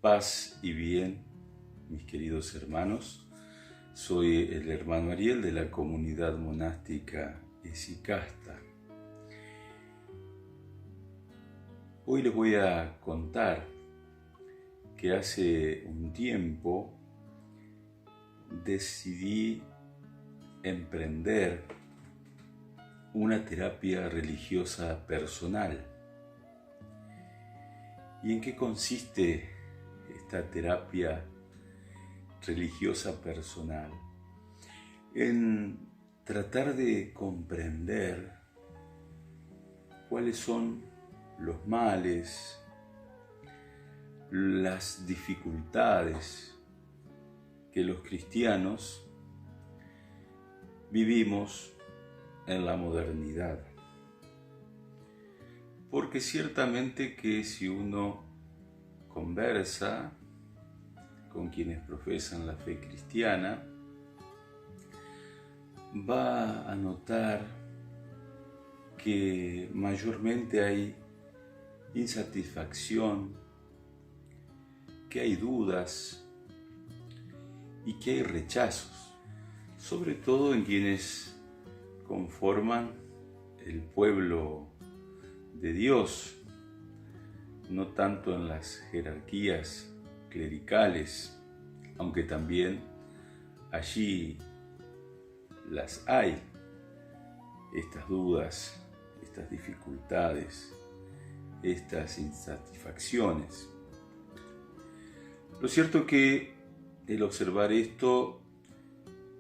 Paz y bien, mis queridos hermanos. Soy el hermano Ariel de la comunidad monástica Esicasta. Hoy les voy a contar que hace un tiempo decidí emprender una terapia religiosa personal. ¿Y en qué consiste esta terapia religiosa personal? En tratar de comprender cuáles son los males, las dificultades que los cristianos vivimos en la modernidad. Porque ciertamente que si uno conversa con quienes profesan la fe cristiana, va a notar que mayormente hay insatisfacción, que hay dudas y que hay rechazos, sobre todo en quienes conforman el pueblo de Dios, no tanto en las jerarquías clericales, aunque también allí las hay, estas dudas, estas dificultades, estas insatisfacciones. Lo cierto es que el observar esto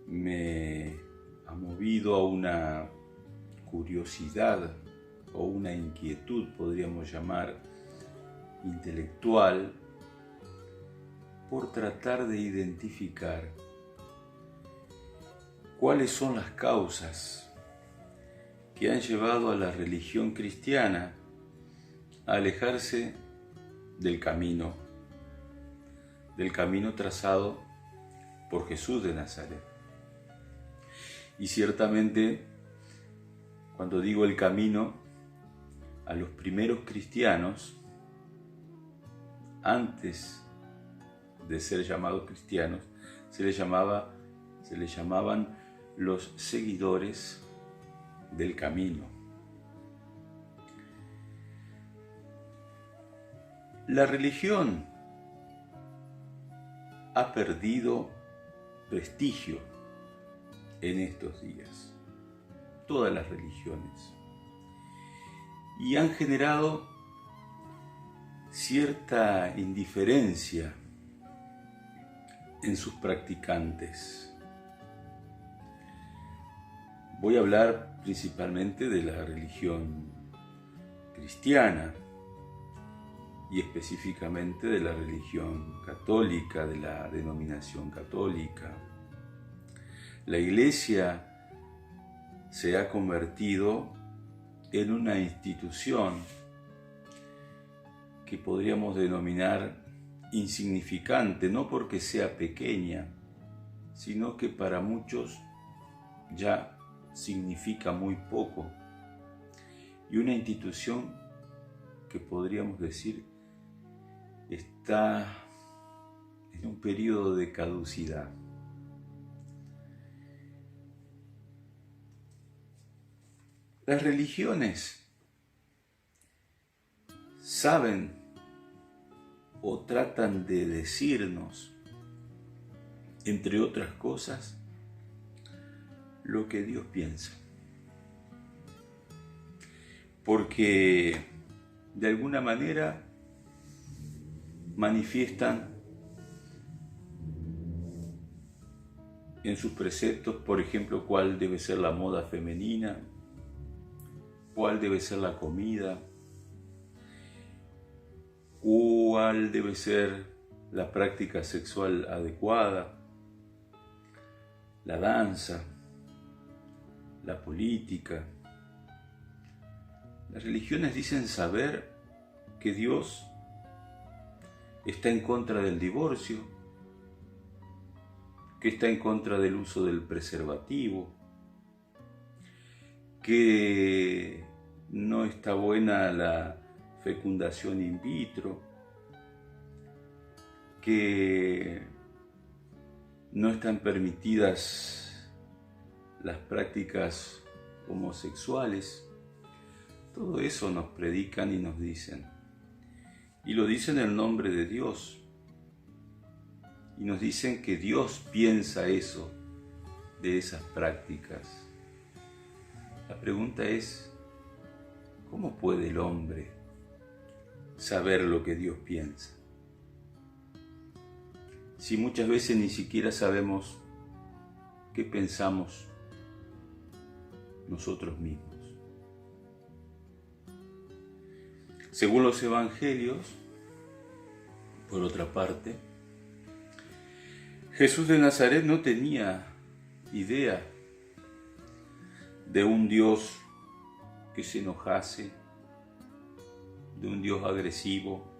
me ha movido a una curiosidad o una inquietud, podríamos llamar, intelectual, por tratar de identificar cuáles son las causas que han llevado a la religión cristiana a alejarse del camino trazado por Jesús de Nazaret. Y ciertamente, cuando digo el camino, a los primeros cristianos, antes de ser llamados cristianos, se les llamaban los seguidores del camino. La religión ha perdido prestigio en estos días, todas las religiones, y han generado cierta indiferencia en sus practicantes. Voy a hablar principalmente de la religión cristiana y específicamente de la religión católica, de la denominación católica. La Iglesia se ha convertido en una institución que podríamos denominar insignificante, no porque sea pequeña, sino que para muchos ya significa muy poco, y una institución que podríamos decir está en un periodo de caducidad. Las religiones saben o tratan de decirnos, entre otras cosas, lo que Dios piensa. Porque de alguna manera manifiestan en sus preceptos, por ejemplo, cuál debe ser la moda femenina, cuál debe ser la comida, cuál debe ser la práctica sexual adecuada, la danza, la política. Las religiones dicen saber que Dios está en contra del divorcio, que está en contra del uso del preservativo, que no está buena la fecundación in vitro, que no están permitidas las prácticas homosexuales. Todo eso nos predican y nos dicen. Y lo dicen en el nombre de Dios. Y nos dicen que Dios piensa eso, de esas prácticas. La pregunta es, ¿cómo puede el hombre saber lo que Dios piensa? Si muchas veces ni siquiera sabemos qué pensamos nosotros mismos. Según los evangelios, por otra parte, Jesús de Nazaret no tenía idea de un Dios que se enojase, de un Dios agresivo,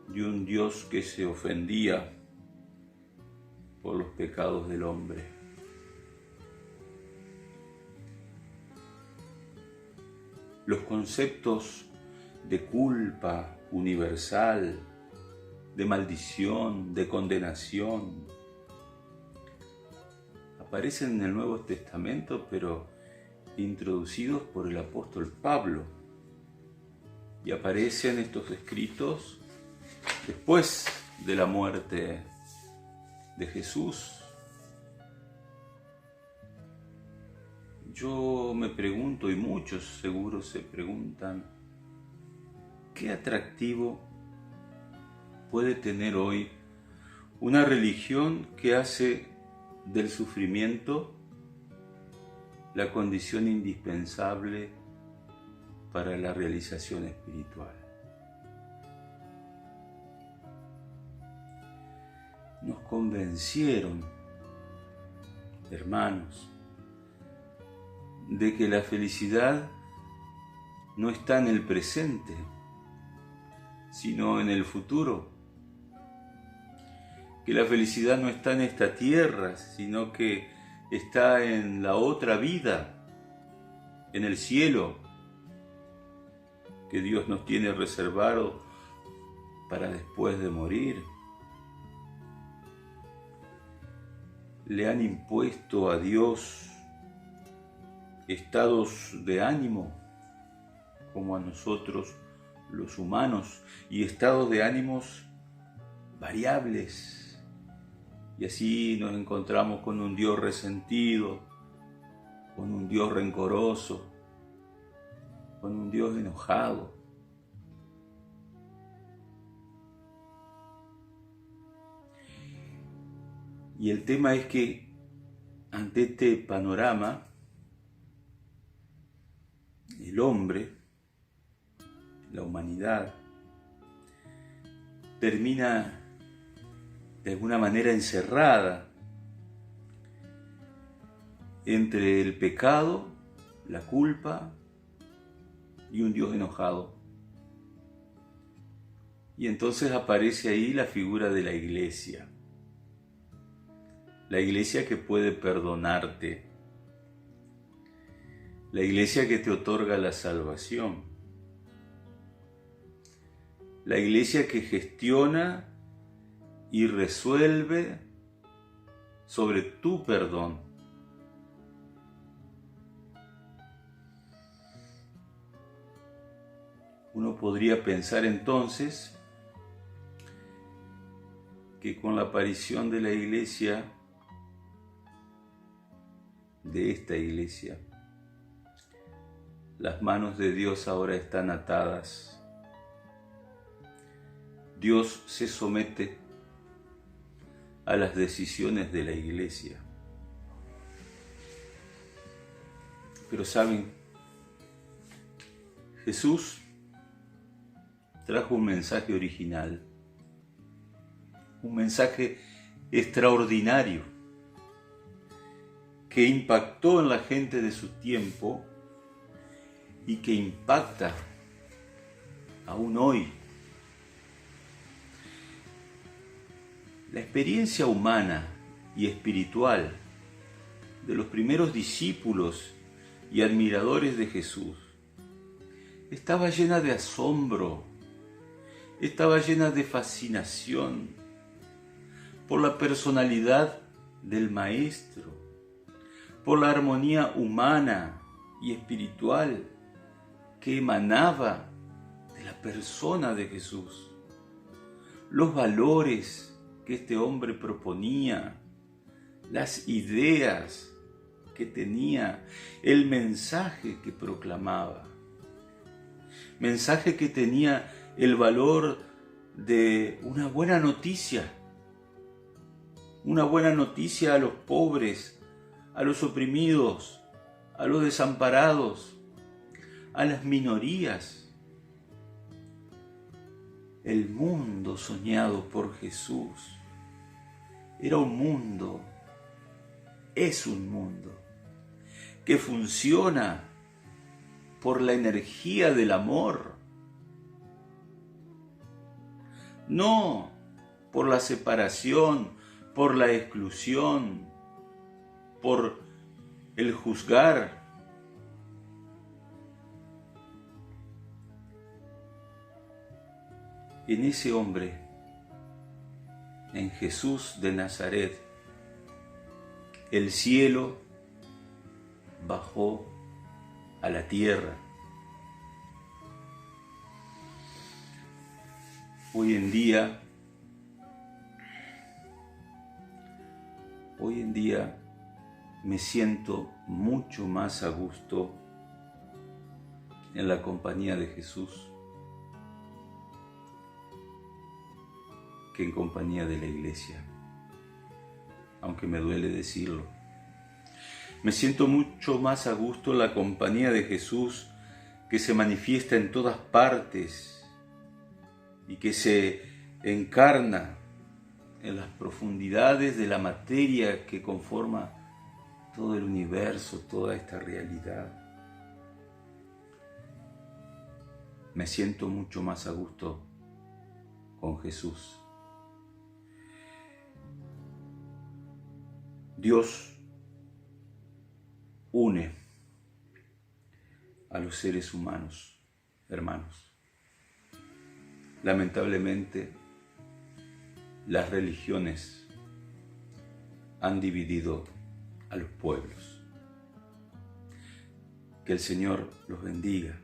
de un Dios que se ofendía por los pecados del hombre. Los conceptos de culpa universal, de maldición, de condenación, aparecen en el Nuevo Testamento, pero introducidos por el apóstol Pablo. Y aparecen estos escritos después de la muerte de Jesús. Yo me pregunto, y muchos seguro se preguntan, ¿qué atractivo puede tener hoy una religión que hace del sufrimiento la condición indispensable para la realización espiritual? Nos convencieron, hermanos, de que la felicidad no está en el presente, sino en el futuro. Que la felicidad no está en esta tierra, sino que está en la otra vida, en el cielo, que Dios nos tiene reservado para después de morir. Le han impuesto a Dios estados de ánimo, como a nosotros los humanos, y estados de ánimos variables. Y así nos encontramos con un Dios resentido, con un Dios rencoroso, con un Dios enojado. Y el tema es que ante este panorama, el hombre, la humanidad, termina de alguna manera encerrada entre el pecado, la culpa y un Dios enojado. Y entonces aparece ahí la figura de la iglesia. La iglesia que puede perdonarte. La iglesia que te otorga la salvación. La iglesia que gestiona y resuelve sobre tu perdón. Uno podría pensar entonces que con la aparición de la iglesia, de esta iglesia, las manos de Dios ahora están atadas. Dios se somete a las decisiones de la iglesia. Pero saben, Jesús trajo un mensaje original, un mensaje extraordinario que impactó en la gente de su tiempo y que impacta aún hoy. La experiencia humana y espiritual de los primeros discípulos y admiradores de Jesús estaba llena de asombro estaba llena de fascinación por la personalidad del Maestro, por la armonía humana y espiritual que emanaba de la persona de Jesús, los valores que este hombre proponía, las ideas que tenía, el mensaje que proclamaba, mensaje que tenía el valor de una buena noticia a los pobres, a los oprimidos, a los desamparados, a las minorías. El mundo soñado por Jesús era un mundo, es un mundo que funciona por la energía del amor, no por la separación, por la exclusión, por el juzgar. En ese hombre, en Jesús de Nazaret, el cielo bajó a la tierra. Hoy en día me siento mucho más a gusto en la compañía de Jesús que en compañía de la iglesia, aunque me duele decirlo. Me siento mucho más a gusto en la compañía de Jesús, que se manifiesta en todas partes y que se encarna en las profundidades de la materia que conforma todo el universo, toda esta realidad. Me siento mucho más a gusto con Jesús. Dios une a los seres humanos, hermanos. Lamentablemente, las religiones han dividido a los pueblos. Que el Señor los bendiga.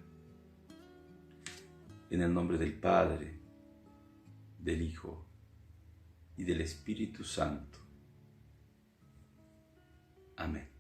En el nombre del Padre, del Hijo y del Espíritu Santo. Amén.